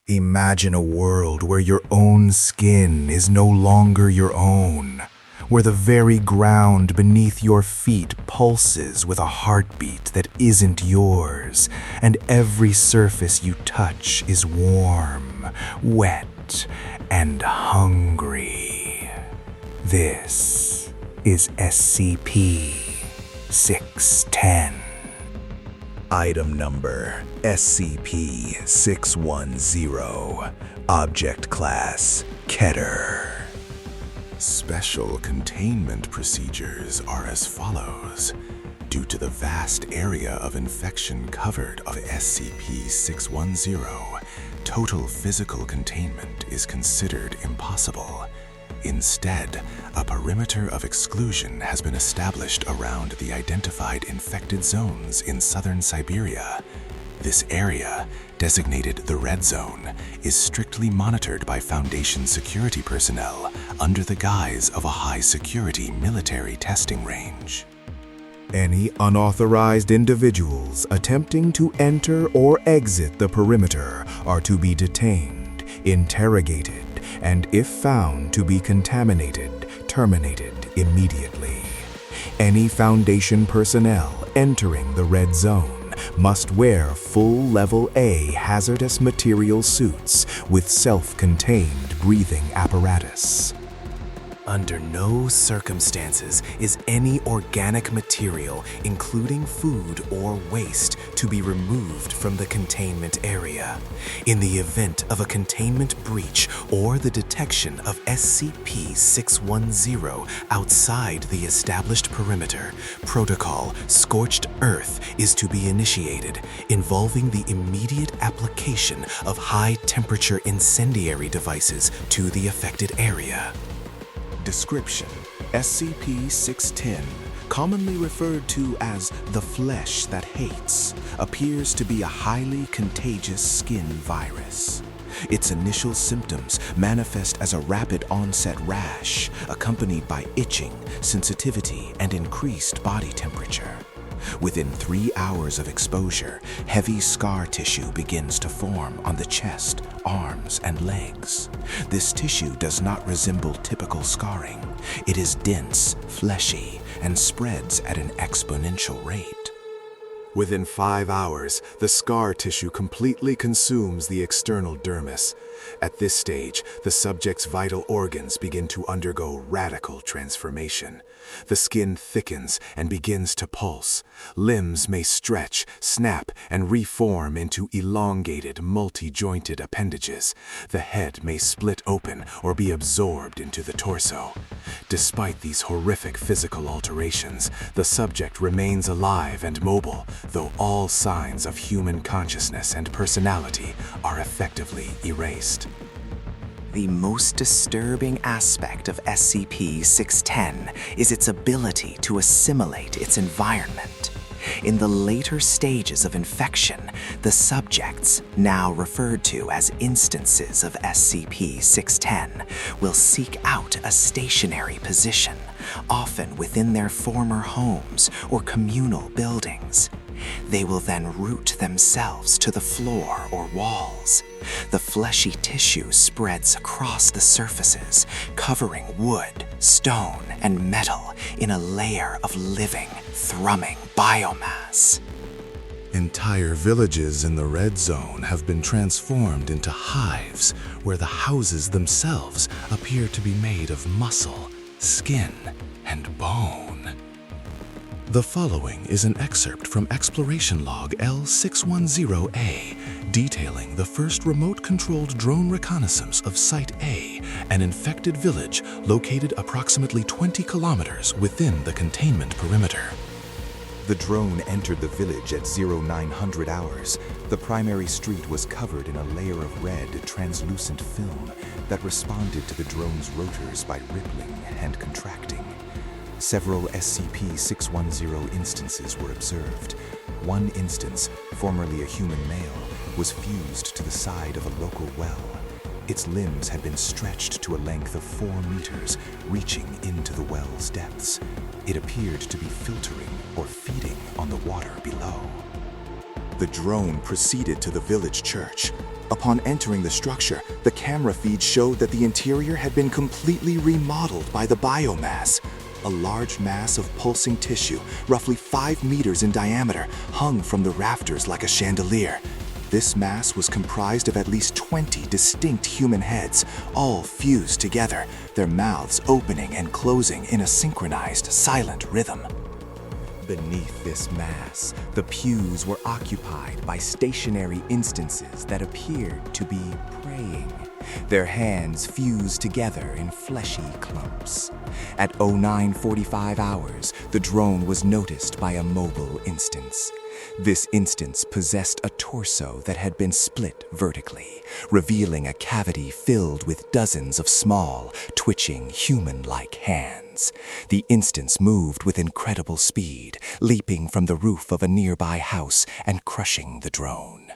Imagine a world where your own skin is no longer your own, where the very ground beneath your feet pulses with a heartbeat that isn't yours, and every surface you touch is warm, wet, and hungry. This is SCP-610. Item number SCP-610. Object Class Keter. Special containment procedures are as follows. Due to the vast area of infection covered of SCP-610, total physical containment is considered impossible. Instead, a perimeter of exclusion has been established around the identified infected zones in southern Siberia. This area, designated the Red Zone, is strictly monitored by Foundation security personnel under the guise of a high-security military testing range. Any unauthorized individuals attempting to enter or exit the perimeter are to be detained, interrogated, and if found to be contaminated, terminated immediately. Any Foundation personnel entering the Red Zone must wear full Level A hazardous material suits with self-contained breathing apparatus. Under no circumstances is any organic material, including food or waste, to be removed from the containment area. In the event of a containment breach or the detection of SCP-610 outside the established perimeter, Protocol Scorched Earth is to be initiated, involving the immediate application of high-temperature incendiary devices to the affected area. Description: SCP-610, commonly referred to as the flesh that hates, appears to be a highly contagious skin virus. Its initial symptoms manifest as a rapid onset rash, accompanied by itching, sensitivity, and increased body temperature. Within 3 hours of exposure, heavy scar tissue begins to form on the chest, arms, and legs. This tissue does not resemble typical scarring. It is dense, fleshy, and spreads at an exponential rate. Within 5 hours, the scar tissue completely consumes the external dermis. At this stage, the subject's vital organs begin to undergo radical transformation. The skin thickens and begins to pulse. Limbs may stretch, snap, and reform into elongated, multi-jointed appendages. The head may split open or be absorbed into the torso. Despite these horrific physical alterations, the subject remains alive and mobile, though all signs of human consciousness and personality are effectively erased. The most disturbing aspect of SCP-610 is its ability to assimilate its environment. In the later stages of infection, the subjects, now referred to as instances of SCP-610, will seek out a stationary position, often within their former homes or communal buildings. They will then root themselves to the floor or walls. The fleshy tissue spreads across the surfaces, covering wood, stone, and metal in a layer of living, thrumming biomass. Entire villages in the Red Zone have been transformed into hives, where the houses themselves appear to be made of muscle, skin, and bone. The following is an excerpt from Exploration Log L610A, detailing the first remote-controlled drone reconnaissance of Site A, an infected village located approximately 20 kilometers within the containment perimeter. The drone entered the village at 0900 hours. The primary street was covered in a layer of red, translucent film that responded to the drone's rotors by rippling and contracting. Several SCP-610 instances were observed. One instance, formerly a human male, was fused to the side of a local well. Its limbs had been stretched to a length of 4 meters, reaching into the well's depths. It appeared to be filtering or feeding on the water below. The drone proceeded to the village church. Upon entering the structure, the camera feed showed that the interior had been completely remodeled by the biomass. A large mass of pulsing tissue, roughly 5 meters in diameter, hung from the rafters like a chandelier. This mass was comprised of at least 20 distinct human heads, all fused together, their mouths opening and closing in a synchronized, silent rhythm. Beneath this mass, the pews were occupied by stationary instances that appeared to be praying, their hands fused together in fleshy clumps. At 09:45 hours, the drone was noticed by a mobile instance. This instance possessed a torso that had been split vertically, revealing a cavity filled with dozens of small, twitching, human-like hands. The instance moved with incredible speed, leaping from the roof of a nearby house and crushing the drone.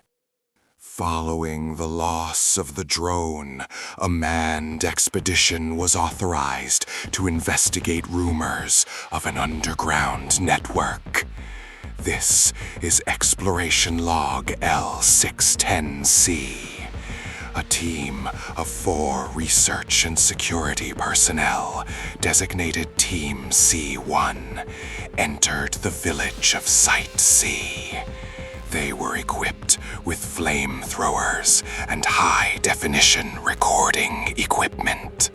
Following the loss of the drone, a manned expedition was authorized to investigate rumors of an underground network. This is Exploration Log L610C. A team of 4 research and security personnel, designated Team C1, entered the village of Site C. They were equipped with flamethrowers and high-definition recording equipment.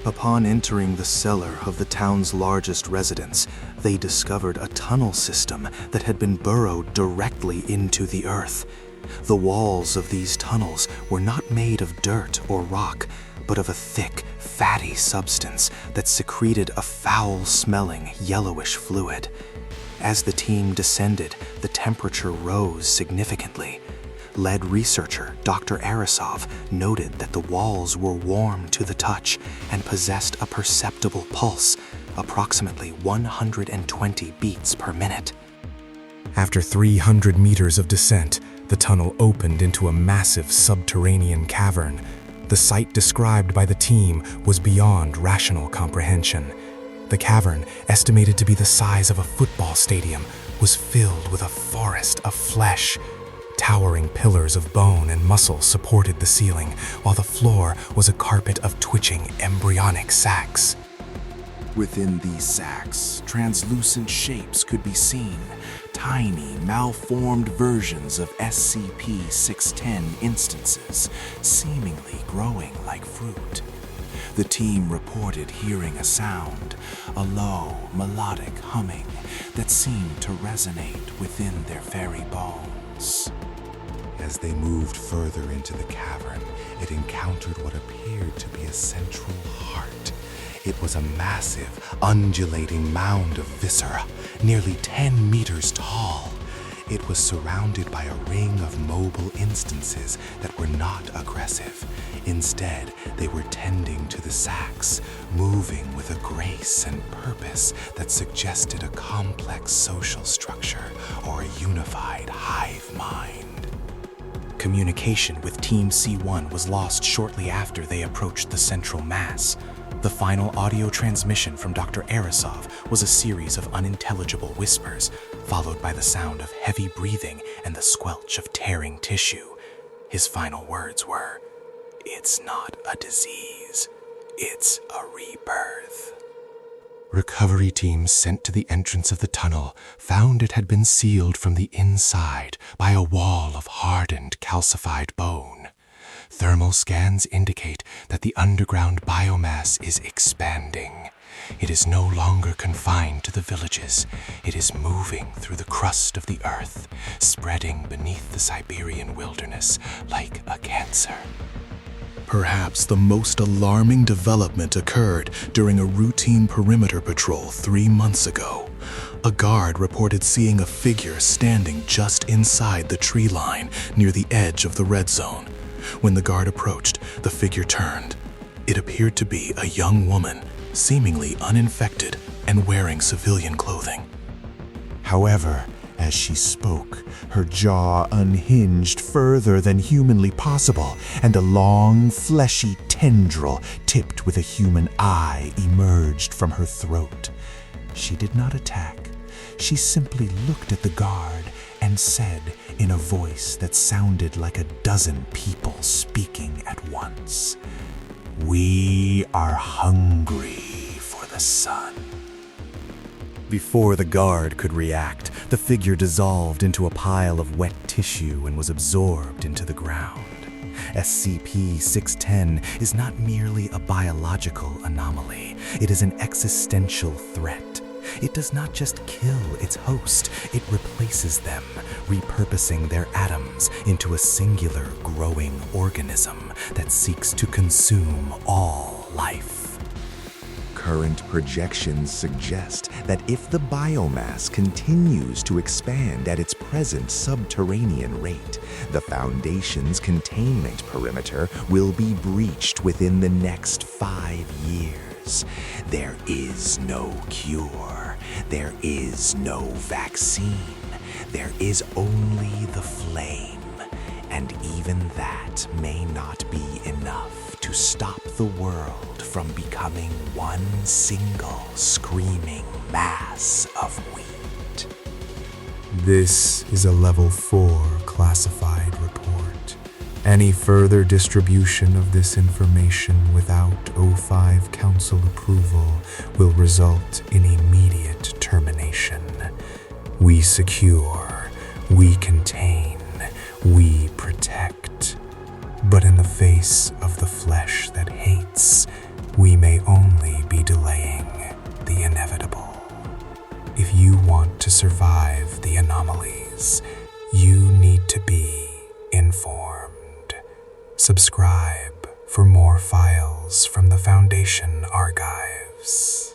Upon entering the cellar of the town's largest residence, they discovered a tunnel system that had been burrowed directly into the earth. The walls of these tunnels were not made of dirt or rock, but of a thick, fatty substance that secreted a foul-smelling, yellowish fluid. As the team descended, the temperature rose significantly. Lead researcher Dr. Arisov noted that the walls were warm to the touch and possessed a perceptible pulse, approximately 120 beats per minute. After 300 meters of descent, the tunnel opened into a massive subterranean cavern. The site described by the team was beyond rational comprehension. The cavern, estimated to be the size of a football stadium, was filled with a forest of flesh. Towering pillars of bone and muscle supported the ceiling, while the floor was a carpet of twitching embryonic sacs. Within these sacs, translucent shapes could be seen, tiny, malformed versions of SCP-610 instances, seemingly growing like fruit. The team reported hearing a sound, a low, melodic humming that seemed to resonate within their very bones. As they moved further into the cavern, it encountered what appeared to be a central heart. It was a massive, undulating mound of viscera, nearly 10 meters tall. It was surrounded by a ring of mobile instances that were not aggressive. Instead, they were tending to the sacs, moving with a grace and purpose that suggested a complex social structure or a unified hive mind. Communication with Team C1 was lost shortly after they approached the central mass. The final audio transmission from Dr. Arisov was a series of unintelligible whispers, followed by the sound of heavy breathing and the squelch of tearing tissue. His final words were, "It's not a disease, it's a rebirth." Recovery teams sent to the entrance of the tunnel found it had been sealed from the inside by a wall of hardened, calcified bone. Thermal scans indicate that the underground biomass is expanding. It is no longer confined to the villages. It is moving through the crust of the earth, spreading beneath the Siberian wilderness like a cancer. Perhaps the most alarming development occurred during a routine perimeter patrol 3 months ago. A guard reported seeing a figure standing just inside the tree line near the edge of the red zone. When the guard approached, the figure turned. It appeared to be a young woman, seemingly uninfected and wearing civilian clothing. However, as she spoke, her jaw unhinged further than humanly possible, and a long, fleshy tendril tipped with a human eye emerged from her throat. She did not attack. She simply looked at the guard and and said in a voice that sounded like a dozen people speaking at once, "We are hungry for the sun." Before the guard could react, the figure dissolved into a pile of wet tissue and was absorbed into the ground. SCP-610 is not merely a biological anomaly, it is an existential threat. It does not just kill its host, it replaces them, repurposing their atoms into a singular growing organism that seeks to consume all life. Current projections suggest that if the biomass continues to expand at its present subterranean rate, the Foundation's containment perimeter will be breached within the next 5 years. There is no cure. There is no vaccine. There is only the flame. And even that may not be enough to stop the world from becoming one single screaming mass of wheat. This is a Level 4 classified report. Any further distribution of this information without O5 Council approval will result in immediate termination. We secure, we contain, we protect. But in the face of the flesh that hates, we may only be delaying the inevitable. If you want to survive the anomalies, you need to be informed. Subscribe for more files from the Foundation archives.